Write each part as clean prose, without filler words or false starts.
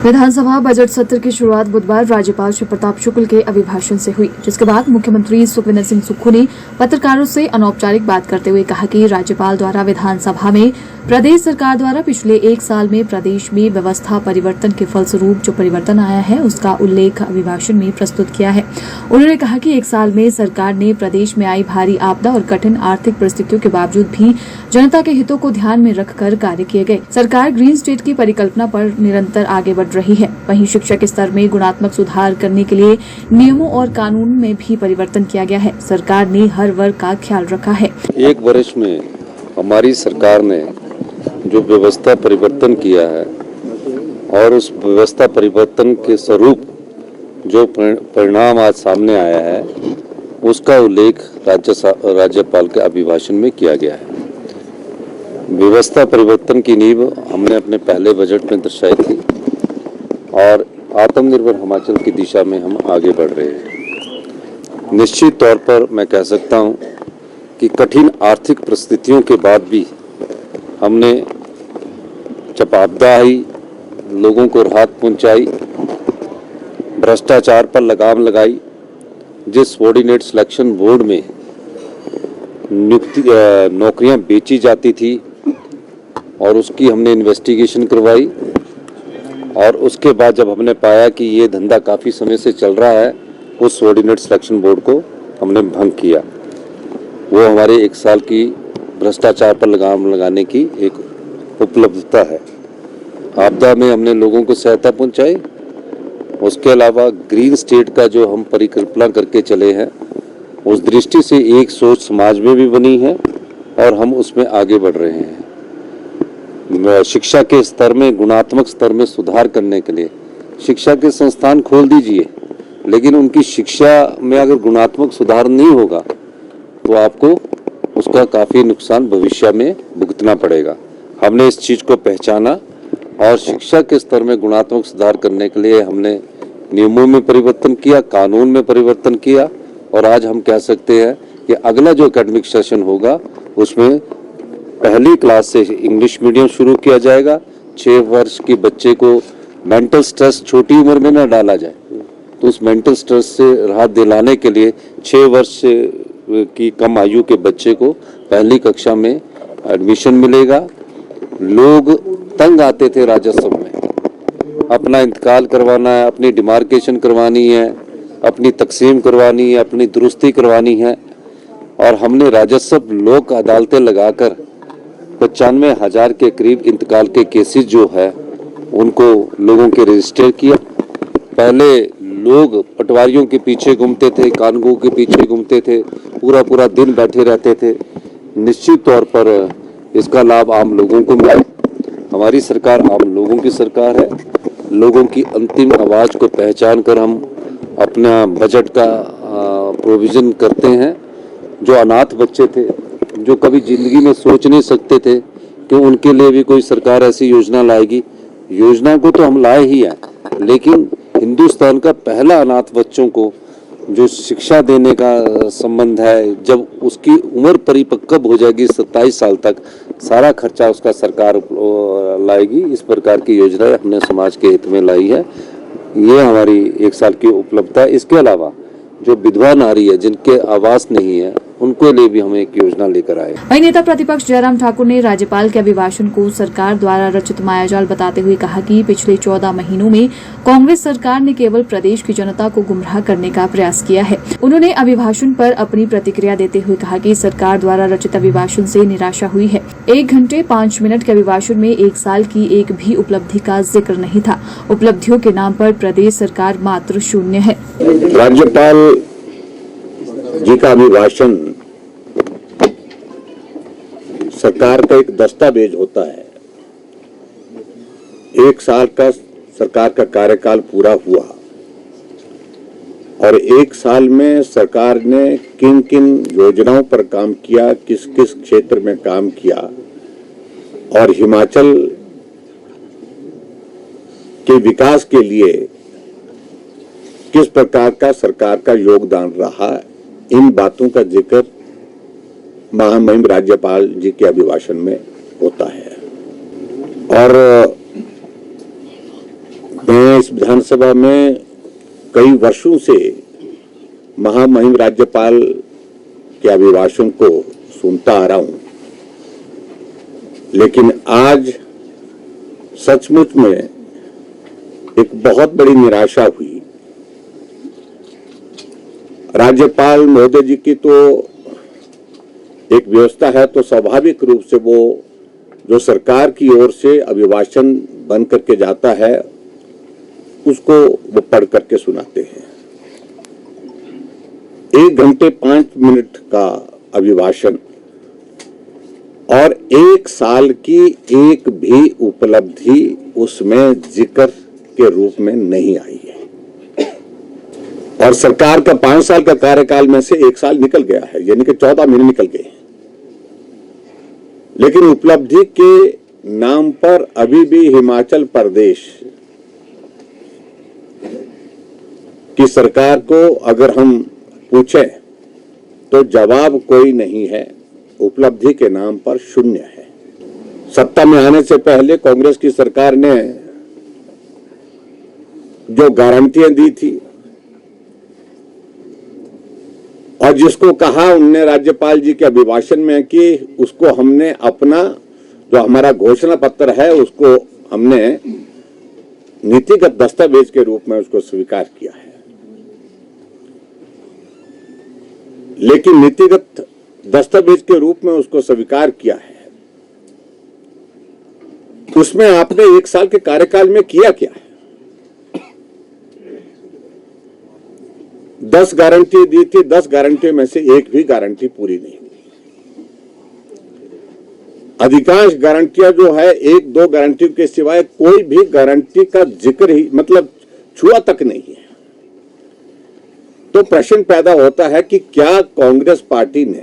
विधानसभा budget सत्र की शुरुआत बुधवार राज्यपाल श्री प्रताप शुक्ल के अभिभाषण से हुई, जिसके बाद मुख्यमंत्री सुखविंदर सिंह सुक्खू ने पत्रकारों से अनौपचारिक बात करते हुए कहा कि राज्यपाल द्वारा विधानसभा में प्रदेश सरकार द्वारा पिछले 1 साल में प्रदेश में व्यवस्था परिवर्तन के फलस्वरूप जो परिवर्तन आया है उसका उल्लेख अभिभाषण में प्रस्तुत किया है। उन्होंने कहा कि 1 साल में सरकार ने प्रदेश में आई भारी आपदा और कठिन आर्थिक परिस्थितियों के बावजूद भी जनता के हितों को ध्यान में रखकर कार्य किए गए। सरकार ग्रीन स्टेट की परिकल्पना पर निरंतर आगे बढ़ रही है। वहीं शिक्षा के स्तर में गुणात्मक सुधार करने के लिए नियमों और कानून में भी परिवर्तन किया गया है। सरकार ने हर वर्ग का ख्याल रखा है। 1 वर्ष में हमारी सरकार ने जो व्यवस्था परिवर्तन किया है और उस व्यवस्था परिवर्तन के स्वरूप जो परिणाम आज सामने आया है उसका उल्लेख राज्यपाल के अभिभाषण में किया गया है। व्यवस्था परिवर्तन की नींव हमने अपने पहले बजट में दर्शाई थी और आत्मनिर्भर हिमाचल की दिशा में हम आगे बढ़ रहे हैं। निश्चित तौर पर मैं कह सकता हूं कि कठिन आर्थिक परिस्थितियों के बाद भी हमने जब आपदा आई, लोगों को राहत पहुंचाई, भ्रष्टाचार पर लगाम लगाई, जिस सबॉर्डिनेट सिलेक्शन बोर्ड में नौकरियां बेची जाती थी और उसकी हमने इन्वेस्टिगेशन करवाई और उसके बाद जब हमने पाया कि ये धंधा काफ़ी समय से चल रहा है, उस सबॉर्डिनेट सिलेक्शन बोर्ड को हमने भंग किया। वो हमारे 1 साल की भ्रष्टाचार पर लगाम लगाने की एक उपलब्धता है। आपदा में हमने लोगों को सहायता पहुंचाई। उसके अलावा ग्रीन स्टेट का जो हम परिकल्पना करके चले हैं, उस दृष्टि से एक सोच समाज में भी बनी है और हम उसमें आगे बढ़ रहे हैं। शिक्षा के स्तर में, गुणात्मक स्तर में सुधार करने के लिए शिक्षा के संस्थान खोल दीजिए, लेकिन उनकी शिक्षा में अगर गुणात्मक सुधार नहीं होगा तो आपको उसका काफ़ी नुकसान भविष्य में भुगतना पड़ेगा। हमने इस चीज़ को पहचाना और शिक्षा के स्तर में गुणात्मक सुधार करने के लिए हमने नियमों में परिवर्तन किया, कानून में परिवर्तन किया और आज हम कह सकते हैं कि अगला जो एकेडमिक सेशन होगा उसमें पहली क्लास से इंग्लिश मीडियम शुरू किया जाएगा। 6 वर्ष के बच्चे को मेंटल स्ट्रेस छोटी उम्र में न डाला जाए, तो उस मेंटल स्ट्रेस से राहत दिलाने के लिए 6 वर्ष की कम आयु के बच्चे को पहली कक्षा में एडमिशन मिलेगा। लोग तंग आते थे राजस्व में, अपना इंतकाल करवाना है, अपनी डिमार्केशन करवानी है, अपनी तकसीम करवानी है, अपनी दुरुस्ती करवानी है और हमने राजस्व लोक अदालतें लगाकर 95,000 के करीब इंतकाल के केसेस जो है उनको लोगों के रजिस्टर किया। पहले लोग पटवारियों के पीछे घूमते थे, कानूनों के पीछे घूमते थे, पूरा दिन बैठे रहते थे। निश्चित तौर पर इसका लाभ आम लोगों को मिला। हमारी सरकार आम लोगों की सरकार है। लोगों की अंतिम आवाज़ को पहचान कर हम अपना बजट का प्रोविज़न करते हैं। जो अनाथ बच्चे थे, जो कभी ज़िंदगी में सोच नहीं सकते थे कि उनके लिए भी कोई सरकार ऐसी योजना लाएगी, योजना को तो हम लाए ही हैं, लेकिन हिंदुस्तान का पहला अनाथ बच्चों को जो शिक्षा देने का संबंध है, जब उसकी उम्र परिपक्व हो जाएगी 27 साल तक, सारा खर्चा उसका सरकार लाएगी। इस प्रकार की योजना हमने समाज के हित में लाई है। ये हमारी 1 साल की उपलब्धता है। इसके अलावा जो विधवा नारी है, जिनके आवास नहीं है, उनको लिए भी हम एक योजना लेकर आए। वहीं नेता प्रतिपक्ष जयराम ठाकुर ने राज्यपाल के अभिभाषण को सरकार द्वारा रचित मायाजाल बताते हुए कहा कि पिछले 14 महीनों में कांग्रेस सरकार ने केवल प्रदेश की जनता को गुमराह करने का प्रयास किया है। उन्होंने अभिभाषण पर अपनी प्रतिक्रिया देते हुए कहा कि सरकार द्वारा रचित अभिभाषण से निराशा हुई है। 1 घंटे 5 मिनट के अभिभाषण में 1 साल की एक भी उपलब्धि का जिक्र नहीं था। उपलब्धियों के नाम पर प्रदेश सरकार मात्र 0 है। राज्यपाल जी का अभिभाषण सरकार का एक दस्तावेज होता है। 1 साल का सरकार का कार्यकाल पूरा हुआ और 1 साल में सरकार ने किन किन योजनाओं पर काम किया, किस किस क्षेत्र में काम किया और हिमाचल के विकास के लिए किस प्रकार का सरकार का योगदान रहा, इन बातों का जिक्र महामहिम राज्यपाल जी के अभिभाषण में होता है। और मैं मैं इस विधानसभा में कई वर्षों से महामहिम राज्यपाल के अभिभाषण को सुनता आ रहा हूं, लेकिन आज सचमुच में एक बहुत बड़ी निराशा हुई। राज्यपाल महोदय जी की तो एक व्यवस्था है, तो स्वाभाविक रूप से वो जो सरकार की ओर से अभिभाषण बन करके जाता है उसको वो पढ़ करके सुनाते हैं। 1 घंटे 5 मिनट का अभिभाषण और 1 साल की एक भी उपलब्धि उसमें जिक्र के रूप में नहीं आई है। और सरकार का 5 साल का कार्यकाल में से 1 साल निकल गया है, यानी कि 14 महीने निकल गए हैं, लेकिन उपलब्धि के नाम पर अभी भी हिमाचल प्रदेश की सरकार को अगर हम पूछें तो जवाब कोई नहीं है। उपलब्धि के नाम पर शून्य है। सत्ता में आने से पहले कांग्रेस की सरकार ने जो गारंटियां दी थी और जिसको कहा उनने राज्यपाल जी के अभिभाषण में कि उसको हमने अपना जो हमारा घोषणा पत्र है उसको हमने नीतिगत दस्तावेज के रूप में उसको स्वीकार किया है। लेकिन नीतिगत दस्तावेज के रूप में उसको स्वीकार किया है, उसमें आपने 1 साल के कार्यकाल में किया क्या है? 10 गारंटी दी थी, 10 गारंटी में से एक भी गारंटी पूरी नहीं हुई। अधिकांश गारंटियां जो है 1-2 गारंटी के सिवाय कोई भी गारंटी का जिक्र ही मतलब छुआ तक नहीं है। तो प्रश्न पैदा होता है कि क्या कांग्रेस पार्टी ने,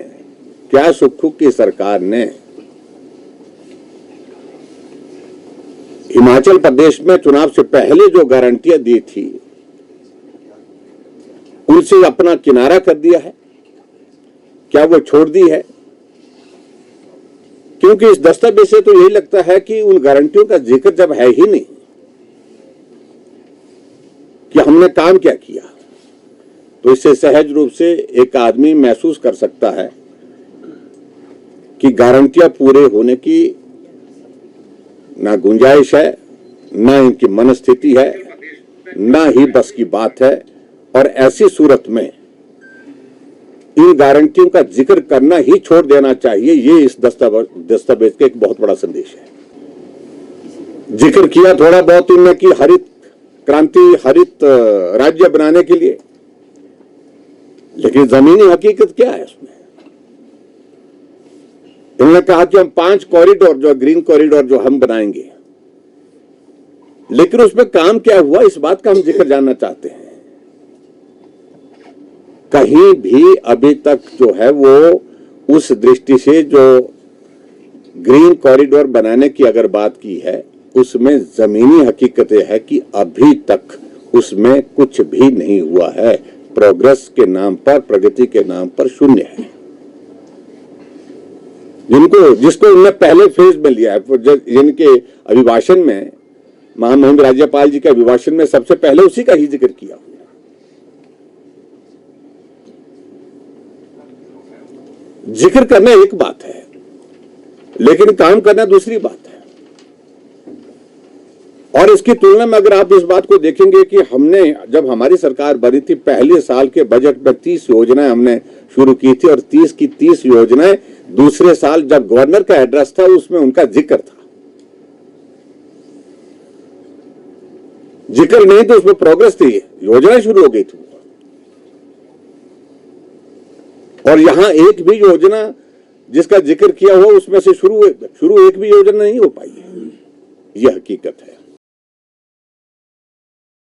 क्या सुक्खू की सरकार ने हिमाचल प्रदेश में चुनाव से पहले जो गारंटियां दी थी उनसे अपना किनारा कर दिया है? क्या वो छोड़ दी है? क्योंकि इस दस्तावेज से तो यही लगता है कि उन गारंटियों का जिक्र जब है ही नहीं कि हमने काम क्या किया, तो इससे सहज रूप से एक आदमी महसूस कर सकता है कि गारंटियां पूरे होने की ना गुंजाइश है, ना इनकी मनस्थिति है, ना ही बस की बात है। और ऐसी सूरत में इन गारंटियों का जिक्र करना ही छोड़ देना चाहिए। ये इस दस्तावेज का एक बहुत बड़ा संदेश है। जिक्र किया थोड़ा बहुत इनने कि हरित क्रांति, हरित राज्य बनाने के लिए, लेकिन जमीनी हकीकत क्या है उसमें? इन्होंने कहा कि हम 5 कॉरिडोर जो ग्रीन कॉरिडोर जो हम बनाएंगे, लेकिन उसमें काम क्या हुआ इस बात का हम जिक्र जानना चाहते हैं। कहीं भी अभी तक जो है वो उस दृष्टि से जो ग्रीन कॉरिडोर बनाने की अगर बात की है उसमें जमीनी हकीकत यह है कि अभी तक उसमें कुछ भी नहीं हुआ है। प्रोग्रेस के नाम पर, प्रगति के नाम पर शून्य है। जिसको उन्होंने पहले फेज में लिया है, जिनके अभिभाषण में, महामहिम राज्यपाल जी के अभिभाषण में सबसे पहले उसी का ही जिक्र किया। जिक्र करना एक बात है, लेकिन काम करना दूसरी बात है। और इसकी तुलना में अगर आप इस बात को देखेंगे कि हमने जब हमारी सरकार बनी थी, पहले साल के बजट में 30 योजनाएं हमने शुरू की थी और 30 की 30 योजनाएं दूसरे साल जब गवर्नर का एड्रेस था उसमें उनका जिक्र था। जिक्र नहीं तो उसमें प्रोग्रेस थी, योजना शुरू हो गई थी। और यहां एक भी योजना जिसका जिक्र किया हुआ उसमें से शुरू एक भी योजना नहीं हो पाई है। यह हकीकत है।